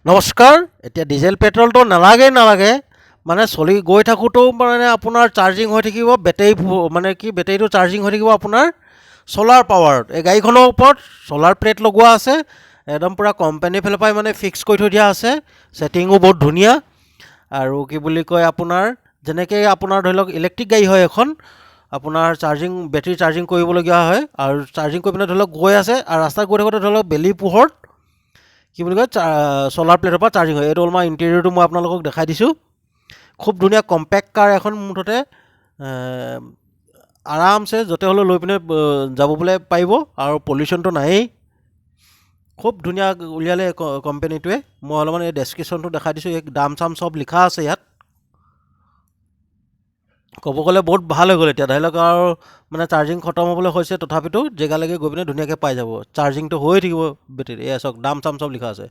নমস্কাৰ। এতিয়া ডিজেল পেট্ৰলটো নালাগে মানে চলি গৈ থাকোঁতেও মানে আপোনাৰ চাৰ্জিং হৈ থাকিব বেটেৰী মানে কি বেটেৰীটো চাৰ্জিং হৈ থাকিব আপোনাৰ ছ'লাৰ পাৱাৰত। এই গাড়ীখনৰ ওপৰত ছ'লাৰ প্লেট লগোৱা আছে, একদম পূৰা কোম্পানীৰ ফালৰ পৰাই মানে ফিক্স কৰি থৈ দিয়া আছে। ছেটিঙো বহুত ধুনীয়া আৰু কি বুলি কয় আপোনাৰ যেনেকৈ আপোনাৰ ধৰি লওক ইলেক্ট্ৰিক গাড়ী হয় এখন, আপোনাৰ চাৰ্জিং বেটেৰী চাৰ্জিং কৰিবলগীয়া হয় আৰু চাৰ্জিং কৰি পিনে ধৰি লওক গৈ আছে আৰু ৰাস্তাত গৈ থাকোঁতে ধৰি লওক বেলি পোহৰত কি বুলি কয় ছ'লাৰ প্লেটৰ পৰা চাৰ্জিং হয়। এইটো অলপমান ইণ্টেৰিয়ৰটো মই আপোনালোকক দেখাই দিছোঁ। খুব ধুনীয়া কম্পেক্ট কাৰ এখন মুঠতে আৰামছে য'তে হ'লেও লৈ পিনে যাবলৈ পাৰিব আৰু পলিউশ্যনটো নায়েই। খুব ধুনীয়া উলিয়ালে কোম্পেনীটোৱে। মই অলপমান এই ডেছক্ৰিপশ্যনটো দেখাই দিছোঁ, এই দাম চাম চব লিখা আছে ইয়াত। ক'ব গ'লে বহুত ভাল হৈ গ'ল এতিয়া ধৰি লওক আৰু মানে চাৰ্জিং খতম হ'বলৈ হৈছে, তথাপিতো জেগালৈকে গৈ পিনে ধুনীয়াকৈ পাই যাব। চাৰ্জিংটো হৈয়ে থাকিব বেটেৰী। এয়া চাওক দাম চাম চব লিখা আছে।